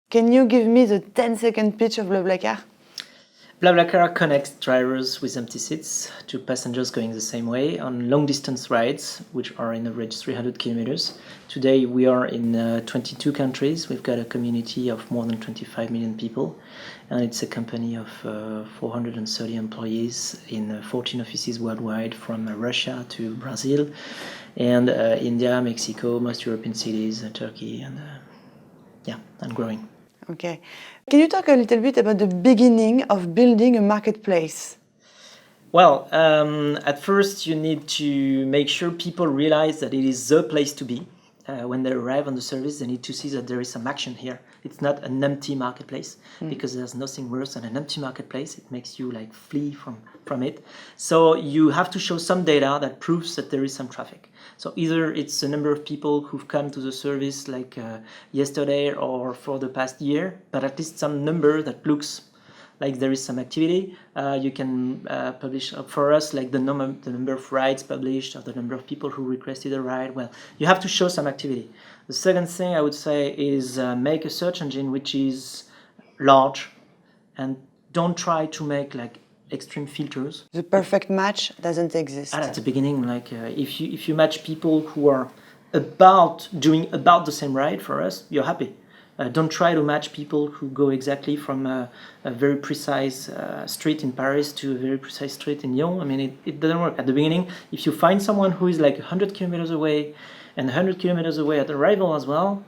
Can you give me the 10-second pitch of BlaBlaCar? BlaBlaCar connects drivers with empty seats to passengers going the same way on long-distance rides, which are in average 300 kilometers. Today we are in 22 countries. We've got a community of more than 25 million people, and it's a company of 430 employees in 14 offices worldwide, from Russia to Brazil, and India, Mexico, most European cities, Turkey, and growing. Okay. Can you talk a little bit about the beginning of building a marketplace? Well, at first you need to make sure people realize that it is the place to be. When they arrive on the service, they need to see that there is some action here. It's not an empty marketplace, because there's nothing worse than an empty marketplace. It makes you like flee from it. So you have to show some data that proves that there is some traffic. So either it's the number of people who've come to the service like yesterday or for the past year, but at least some number that looks like there is some activity. You can publish for us like the number of rides published, or the number of people who requested a ride. Well, you have to show some activity. The second thing I would say is make a search engine which is large, and don't try to make like extreme filters. The perfect match doesn't exist. And at the beginning, like if you match people who are doing about the same ride for us, you're happy. Don't try to match people who go exactly from a very precise street in Paris to a very precise street in Lyon. I mean, it doesn't work. At the beginning, if you find someone who is like 100 kilometers away and 100 kilometers away at arrival as well,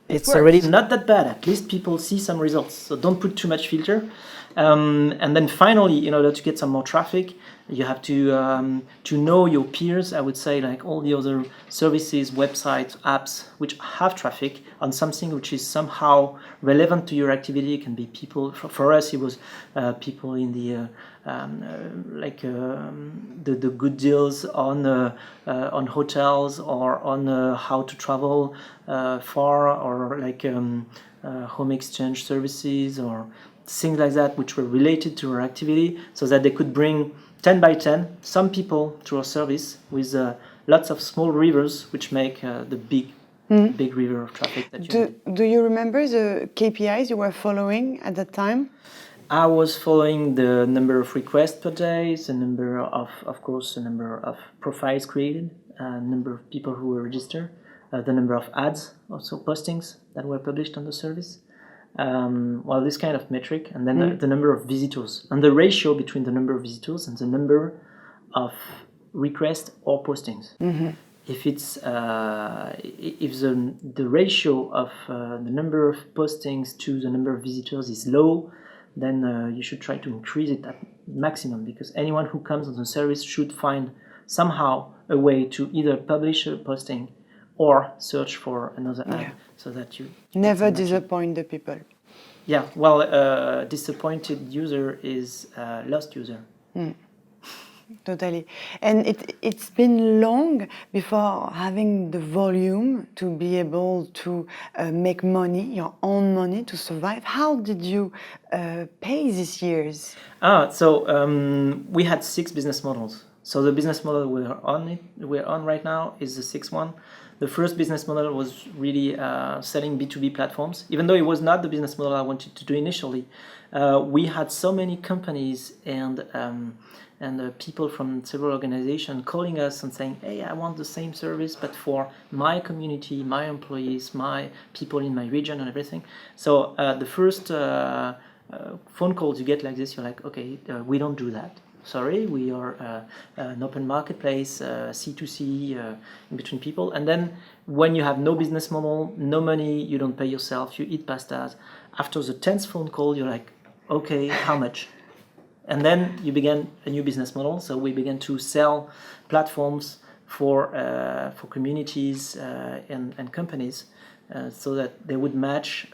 it's already not that bad. At least people see some results. So don't put too much filter. And then finally, in order to get some more traffic, you have to know your peers. I would say like all the other services, websites, apps which have traffic on something which is somehow relevant to your activity. It can be people. For us, it was people in the the good deals on hotels, or on how to travel far, or like home exchange services, or things like that, which were related to our activity, so that they could bring 10 by 10 some people to our service with lots of small rivers, which make the big river of traffic that you Do you remember the KPIs you were following at that time? I was following the number of requests per day, the number of course, the number of profiles created, number of people who were registered, the number of ads, also postings that were published on the service. This kind of metric, and then the number of visitors, and the ratio between the number of visitors and the number of requests or postings. If it's if the ratio of the number of postings to the number of visitors is low, then you should try to increase it at maximum, because anyone who comes on the service should find somehow a way to either publish a posting or search for another ad, so that you never disappoint the people. Yeah, well, disappointed user is a lost user. Totally. And it's been long before having the volume to be able to make money, your own money, to survive. How did you pay these years? We had 6 business models. So the business model we're on right now is the 6th one. The first business model was really selling B2B platforms. Even though it was not the business model I wanted to do initially, we had so many companies and people from several organizations calling us and saying, hey, I want the same service, but for my community, my employees, my people in my region and everything. So the first phone calls you get like this, you're like, okay, we don't do that. Sorry, we are an open marketplace, C2C, in between people. And then when you have no business model, no money, you don't pay yourself, you eat pastas. After the 10th phone call, you're like, okay, how much? And then you began a new business model. So we began to sell platforms for communities and companies, so that they would match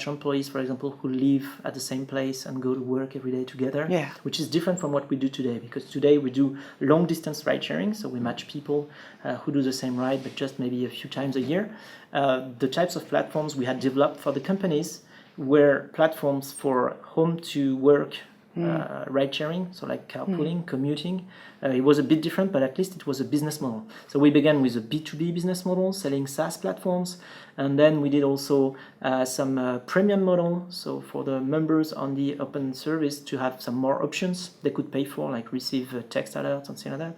employees, for example, who live at the same place and go to work every day together. Yeah. Which is different from what we do today, because today we do long distance ride sharing, so we match people who do the same ride, but just maybe a few times a year. The types of platforms we had developed for the companies were platforms for home to work ride sharing, so like carpooling, commuting. It was a bit different, but at least it was a business model. So we began with a B2B business model, selling SaaS platforms, and then we did also some premium model, so for the members on the open service to have some more options they could pay for, like receive text alerts, something like that.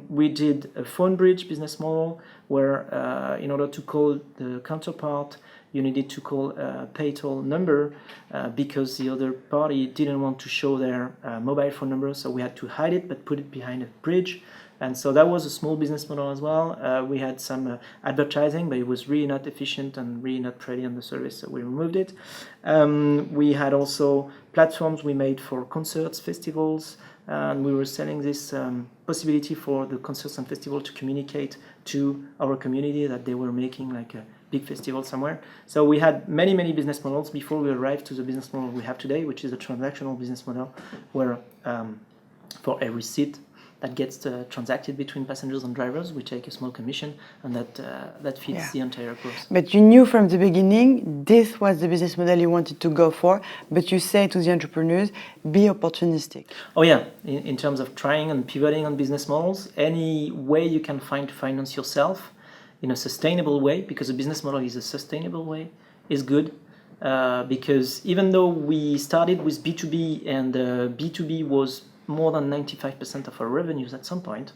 We did a phone bridge business model where in order to call the counterpart, you needed to call a pay-toll number because the other party didn't want to show their mobile phone number, so we had to hide it but put it behind a bridge. And so that was a small business model as well. We had some advertising, but it was really not efficient and really not pretty on the service, so we removed it. We had also platforms we made for concerts, festivals, and we were selling this possibility for the concerts and festivals to communicate to our community that they were making like a big festival somewhere. So we had many business models before we arrived to the business model we have today, which is a transactional business model where for every seat that gets transacted between passengers and drivers, we take a small commission, and that feeds the entire course. But you knew from the beginning this was the business model you wanted to go for, but you say to the entrepreneurs, be opportunistic. Oh yeah, in terms of trying and pivoting on business models, any way you can find to finance yourself in a sustainable way, because a business model is a sustainable way, is good. Because even though we started with B2B and B2B was more than 95% of our revenues at some point,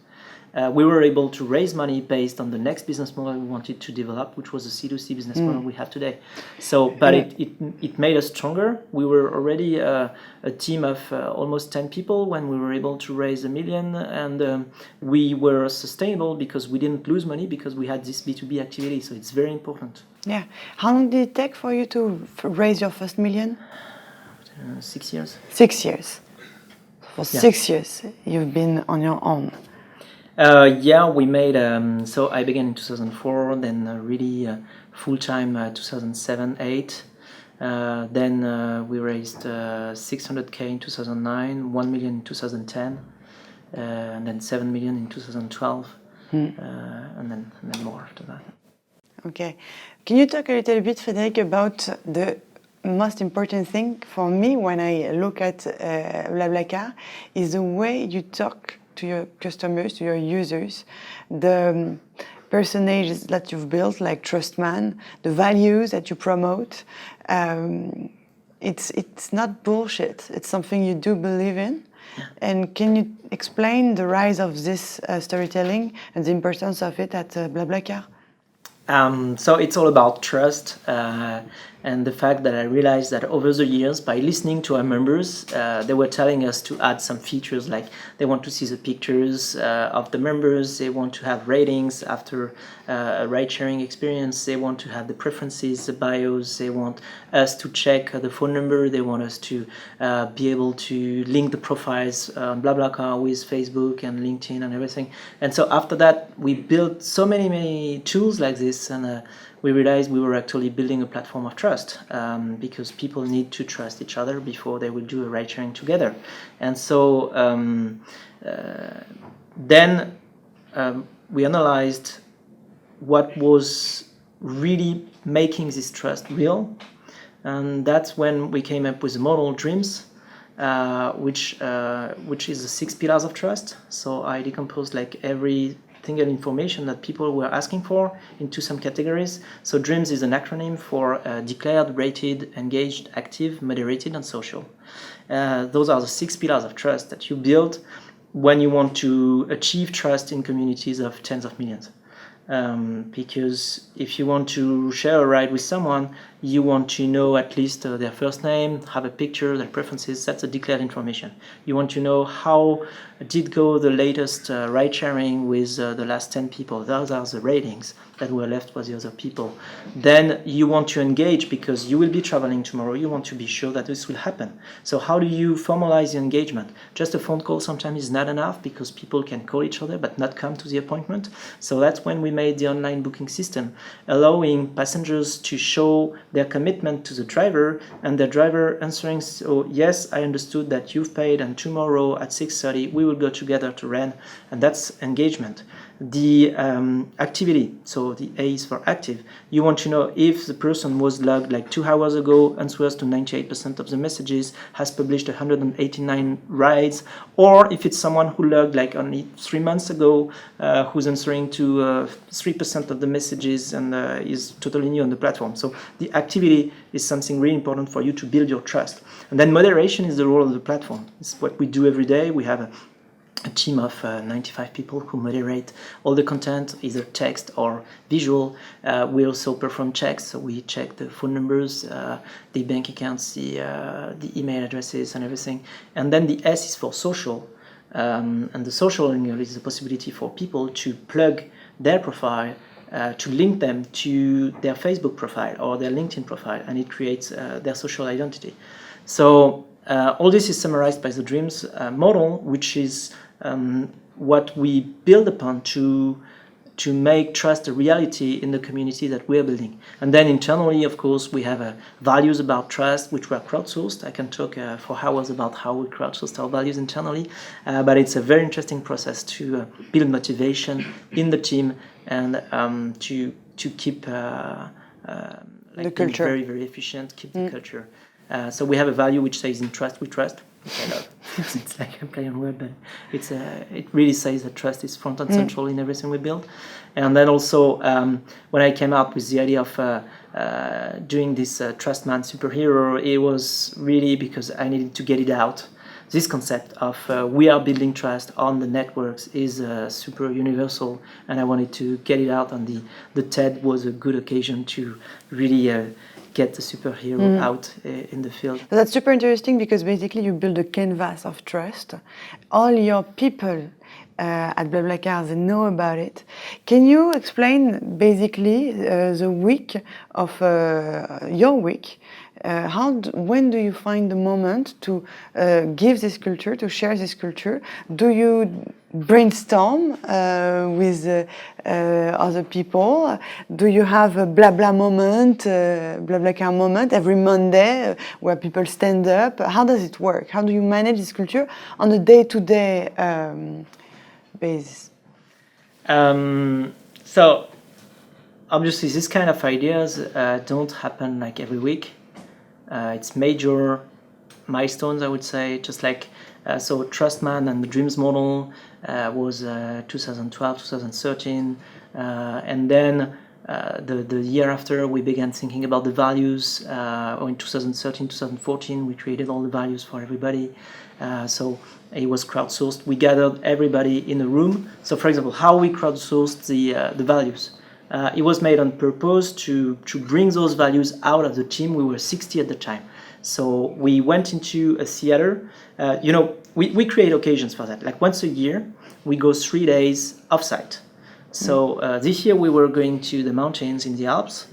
we were able to raise money based on the next business model we wanted to develop, which was a C2C business model we have today. So, but it made us stronger. We were already a team of almost 10 people when we were able to raise $1 million, and we were sustainable because we didn't lose money because we had this B2B activity. So it's very important. Yeah. How long did it take for you to raise your first $1 million? 6 years. 6 years. For 6 years, you've been on your own. We made, so I began in 2004, then really full-time 2007-8. Then we raised 600K in 2009, 1 million in 2010, and then 7 million in 2012, and then more after that. Okay. Can you talk a little bit, Frédéric, about the most important thing for me when I look at BlaBlaCar is the way you talk to your customers, to your users, the personages that you've built, like Trustman, the values that you promote. It's not bullshit. It's something you do believe in. And can you explain the rise of this storytelling and the importance of it at BlaBlaCar? So it's all about trust and the fact that I realized that over the years, by listening to our members, they were telling us to add some features, like they want to see the pictures of the members, they want to have ratings after a ride-sharing experience, they want to have the preferences, the bios, they want us to check the phone number, they want us to be able to link the profiles on BlaBlaCar with Facebook and LinkedIn and everything. And so after that, we built so many tools like this, and we realized we were actually building a platform of trust because people need to trust each other before they will do a ride sharing together. And so then we analyzed what was really making this trust real, and that's when we came up with the model Dreams, which is the 6 pillars of trust. So I decomposed like every single information that people were asking for into some categories. So Dreams is an acronym for declared, rated, engaged, active, moderated, and social. Those are the 6 pillars of trust that you build when you want to achieve trust in communities of tens of millions. Because if you want to share a ride with someone, you want to know at least their first name, have a picture, their preferences. That's a declared information. You want to know how did go the latest ride sharing with the last 10 people. Those are the ratings that were left by the other people. Then you want to engage because you will be traveling tomorrow. You want to be sure that this will happen. So how do you formalize the engagement? Just a phone call sometimes is not enough because people can call each other but not come to the appointment. So that's when we made the online booking system, allowing passengers to show their commitment to the driver, and the driver answering, so yes, I understood that you've paid, and tomorrow at 6:30 we will go together to rent, and that's engagement. the activity, so the A is for active. You want to know if the person was logged like 2 hours ago, answers to 98% of the messages, has published 189 rides, or if it's someone who logged like only 3 months ago, who's answering to 3% of the messages and is totally new on the platform. So the activity is something really important for you to build your trust. And then moderation is the role of the platform. It's what we do every day. We have a team of 95 people who moderate all the content, either text or visual. We also perform checks, so we check the phone numbers, the bank accounts, the email addresses and everything. And then the S is for social, and the social angle is the possibility for people to plug their profile, to link them to their Facebook profile or their LinkedIn profile, and it creates their social identity. So all this is summarized by the Dreams model, which is what we build upon to make trust a reality in the community that we're building. And then internally, of course, we have values about trust, which were crowdsourced. I can talk for hours about how we crowdsourced our values internally, but it's a very interesting process to build motivation in the team and to keep the culture very, very efficient, keep the culture. So we have a value which says in trust we trust, which I love. It's like a play on word, but it really says that trust is front and central in everything we build. And then also when I came up with the idea of doing this Trust Man superhero, it was really because I needed to get it out. This concept of we are building trust on the networks is super universal, and I wanted to get it out, and the TED was a good occasion to really get the superhero out in the field. That's super interesting because basically you build a canvas of trust. All your people at BlaBlaCar, they know about it. Can you explain basically the week of your week? When do you find the moment to give this culture, to share this culture? Do you brainstorm with other people? Do you have a BlaBlaCar moment every Monday where people stand up? How does it work? How do you manage this culture on a day-to-day basis? So obviously this kind of ideas don't happen like every week. It's major milestones, I would say, just like so Trustman and the Dreams model was 2012, 2013, and then the year after we began thinking about the values, or in 2013, 2014 we created all the values for everybody. So it was crowdsourced. We gathered everybody in a room. So for example, how we crowdsourced the values. It was made on purpose to bring those values out of the team. We were 60 at the time. So we went into a theater. We create occasions for that. Like once a year, we go 3 days offsite. So this year we were going to the mountains in the Alps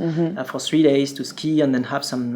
for 3 days to ski and then have some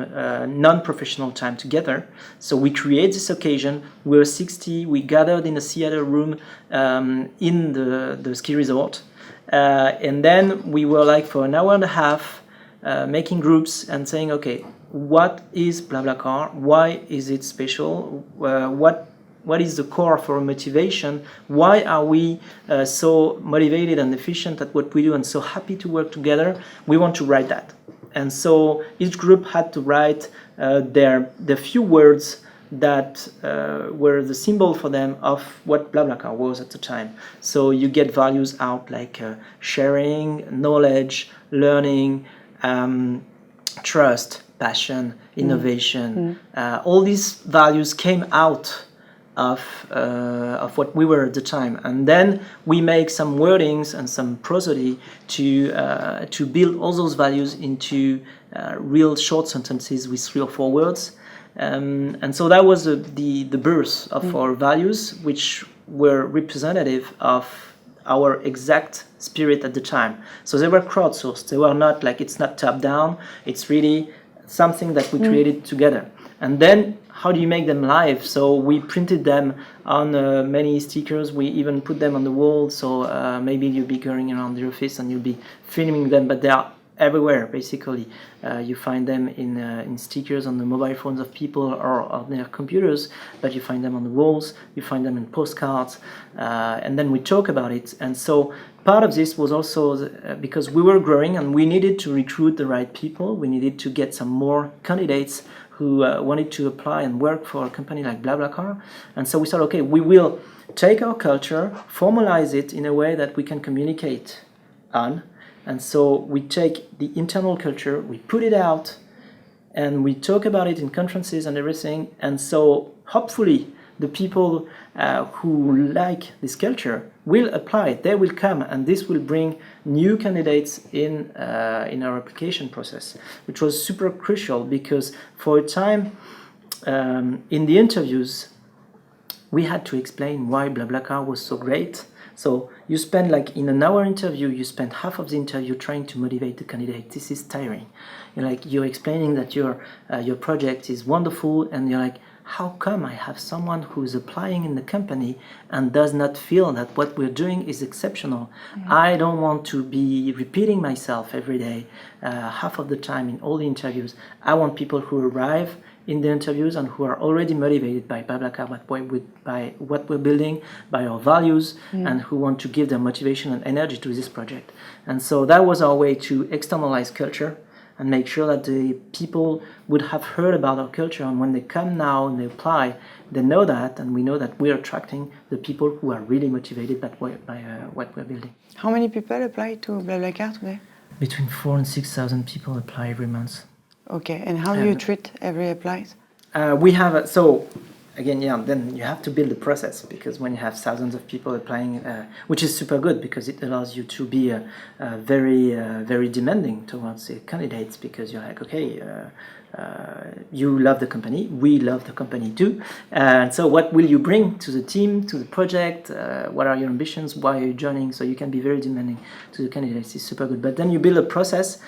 non-professional time together. So we create this occasion. We were 60. We gathered in a theater room in the ski resort. And then we were like for an hour and a half making groups and saying, okay, what is BlaBlaCar? Why is it special? What is the core of our motivation? Why are we so motivated and efficient at what we do and so happy to work together? We want to write that. And so each group had to write the few words that were the symbol for them of what BlaBlaCar was at the time. So you get values out like sharing, knowledge, learning, trust, passion, innovation. All these values came out of what we were at the time, and then we make some wordings and some prosody to build all those values into real short sentences with 3 or 4 words. And so that was the birth of our values, which were representative of our exact spirit at the time. So they were crowdsourced. They were not like, it's not top down. It's really something that we created together. And then how do you make them live? So we printed them on many stickers. We even put them on the wall. So maybe you'll be going around the office and you'll be filming them, but they are everywhere, basically. You find them in stickers on the mobile phones of people or on their computers, but you find them on the walls, you find them in postcards, and then we talk about it. And so part of this was also because we were growing and we needed to recruit the right people. We needed to get some more candidates who wanted to apply and work for a company like BlaBlaCar. And so we thought, okay, we will take our culture, formalize it in a way that we can communicate on. And so we take the internal culture, we put it out, and we talk about it in conferences and everything. And so hopefully the people who like this culture will apply, they will come, and this will bring new candidates in our application process, which was super crucial because for a time in the interviews we had to explain why BlaBlaCar was so great. So you spend like in an hour interview, you spend half of the interview trying to motivate the candidate. This is tiring. You're explaining that your project is wonderful, and you're like, how come I have someone who is applying in the company and does not feel that what we're doing is exceptional? I don't want to be repeating myself every day, half of the time in all the interviews. I want people who arrive in the interviews and who are already motivated by BlaBlaCar, by what we're building, by our values, and who want to give their motivation and energy to this project. And so that was our way to externalize culture and make sure that the people would have heard about our culture, and when they come now and they apply, they know that, and we know that we're attracting the people who are really motivated by what we're building. How many people apply to BlaBlaCar today? Between 4,000 and 6,000 people apply every month. Okay, and how do you treat every applies? We have so again, then you have to build a process, because when you have thousands of people applying, which is super good because it allows you to be very demanding towards the candidates, because you're like, okay, you love the company, we love the company too, and so what will you bring to the team, to the project, what are your ambitions, why are you joining? So you can be very demanding to the candidates. It's super good. But then you build a process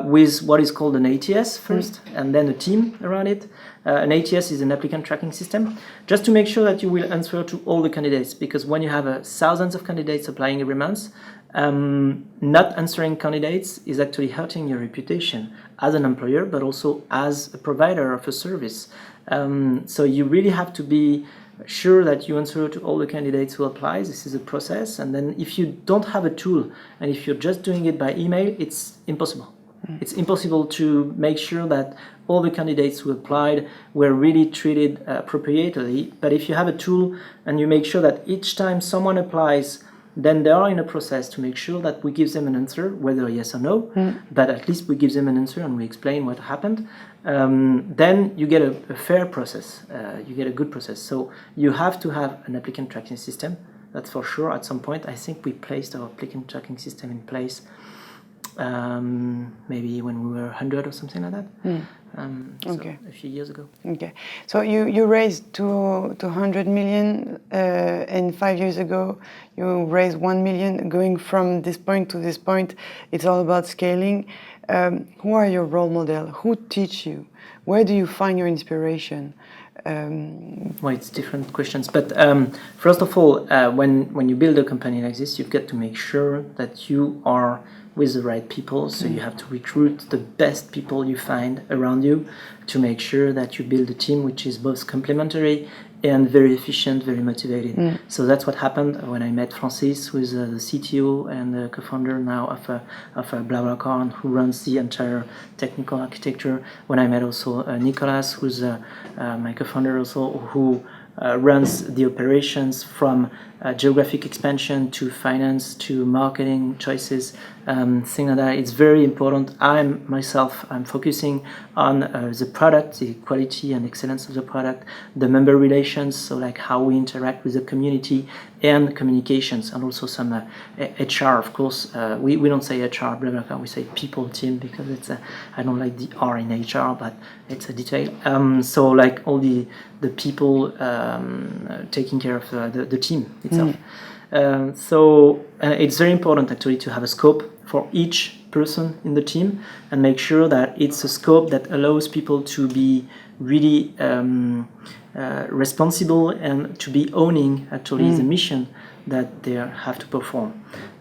with what is called an ATS first, and then a team around it. An ATS is an applicant tracking system, just to make sure that you will answer to all the candidates, because when you have thousands of candidates applying every month, not answering candidates is actually hurting your reputation as an employer, but also as a provider of a service. So you really have to be sure that you answer to all the candidates who apply. This is a process, and then if you don't have a tool, and if you're just doing it by email, it's impossible. It's impossible to make sure that all the candidates who applied were really treated appropriately. But if you have a tool and you make sure that each time someone applies, then they are in a process to make sure that we give them an answer, whether yes or no, but at least we give them an answer and we explain what happened. Then you get a fair process, you get a good process. So you have to have an applicant tracking system, that's for sure. At some point, I think we placed our applicant tracking system in place maybe when we were 100 or something like that. Okay. So a few years ago. Okay, so you raised 200 million, and 5 years ago you raised 1 million. Going from this point to this point, it's all about scaling. Who are your role model? Who teach you? Where do you find your inspiration? Well, it's different questions, but first of all, when you build a company like this, you've got to make sure that you are with the right people. So you have to recruit the best people you find around you to make sure that you build a team which is both complementary and very efficient, very motivated. So that's what happened when I met Francis, who is the CTO and the co-founder now of BlaBlaCar, who runs the entire technical architecture. When I met also Nicolas, who's my co-founder also, who runs the operations from geographic expansion to finance to marketing choices, things like that. It's very important. I'm focusing on the product, the quality and excellence of the product, the member relations, so like how we interact with the community, and communications, and also some HR, of course. We don't say HR, BlaBlaCar, we say people team, because it's I don't like the R in HR, but it's a detail. So like all the people taking care of the team itself. So it's very important actually to have a scope for each person in the team and make sure that it's a scope that allows people to be really responsible and to be owning actually the mission that they have to perform.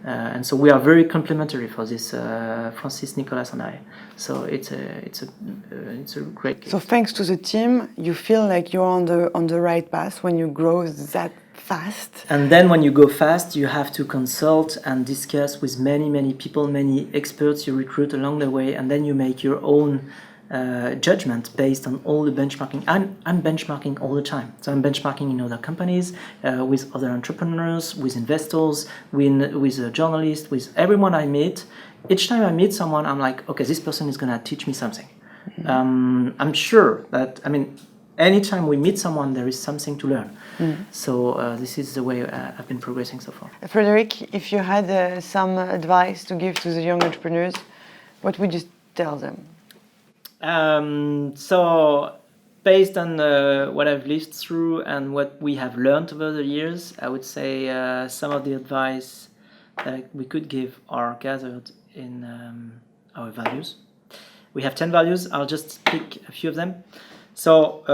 And so we are very complementary for this, Francis, Nicolas, and I. So it's a great case. So thanks to the team, you feel like you're on the right path when you grow that fast. And then when you go fast, you have to consult and discuss with many people, many experts you recruit along the way, and then you make your own judgment based on all the benchmarking. I'm benchmarking all the time. So I'm benchmarking in other companies, with other entrepreneurs, with investors, with journalists, with everyone I meet. Each time I meet someone, I'm like, okay, this person is going to teach me something. I'm sure that, anytime we meet someone, there is something to learn. So this is the way I've been progressing so far. Frédéric, if you had some advice to give to the young entrepreneurs, what would you tell them? So based on what I've lived through and what we have learned over the years, I would say some of the advice that we could give are gathered in our values. We have 10 values. I'll just pick a few of them. So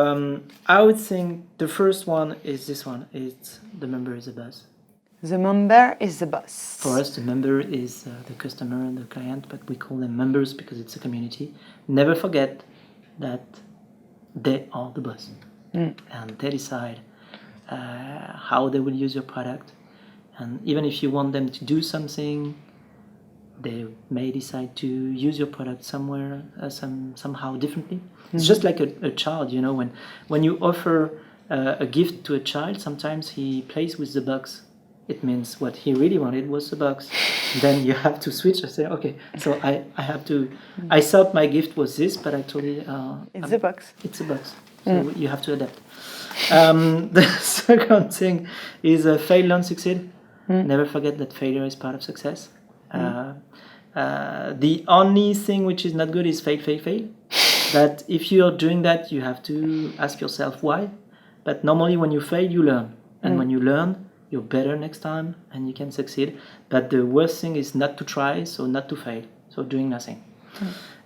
I would think the first one is this one. It's the member is the boss. The member is the boss. For us, the member is the customer and the client, but we call them members because it's a community. Never forget that they are the boss. And they decide how they will use your product. And even if you want them to do something, they may decide to use your product somewhere, somehow differently. It's just like a child, when you offer a gift to a child, sometimes he plays with the box. It means what he really wanted was the box. Then you have to switch and say, okay, so I have to, I thought my gift was this, but actually it's a box. It's a box. So you have to adapt. The second thing is fail, learn, succeed. Never forget that failure is part of success. The only thing which is not good is fail. That if you're doing that, you have to ask yourself why. But normally when you fail, you learn. And when you learn, you're better next time and you can succeed. But the worst thing is not to try, so not to fail. So doing nothing.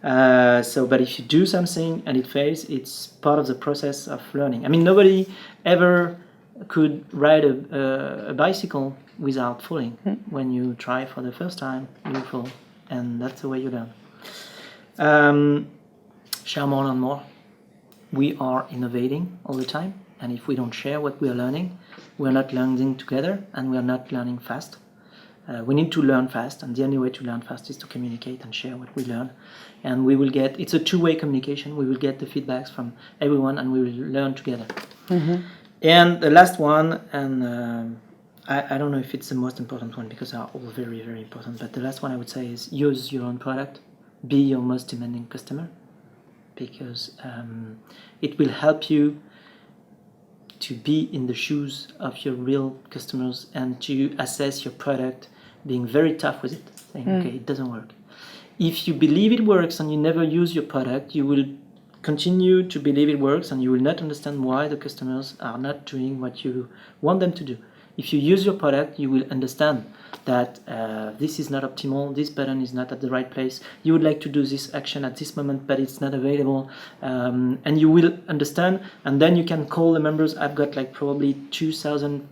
But if you do something and it fails, it's part of the process of learning. Nobody ever could ride a bicycle without falling. When you try for the first time, you fall. And that's the way you learn. Share more and more. We are innovating all the time. And if we don't share what we are learning, we're not learning together and we are not learning fast. We need to learn fast, and the only way to learn fast is to communicate and share what we learn. And we will get, it's a two-way communication, we will get the feedbacks from everyone and we will learn together. And the last one, and I don't know if it's the most important one because they are all very, very important, but the last one I would say is use your own product, be your most demanding customer, because it will help you to be in the shoes of your real customers and to assess your product, being very tough with it, saying, okay, it doesn't work. If you believe it works and you never use your product, you will continue to believe it works and you will not understand why the customers are not doing what you want them to do. If you use your product, you will understand that this is not optimal, this button is not at the right place, you would like to do this action at this moment, but it's not available, and you will understand, and then you can call the members. I've got like probably 2,000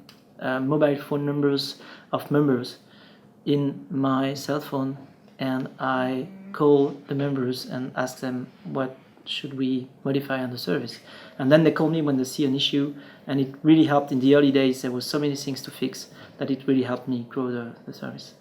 mobile phone numbers of members in my cell phone, and I call the members and ask them what should we modify on the service. And then they call me when they see an issue, and it really helped. In the early days there was so many things to fix that it really helped me grow the service.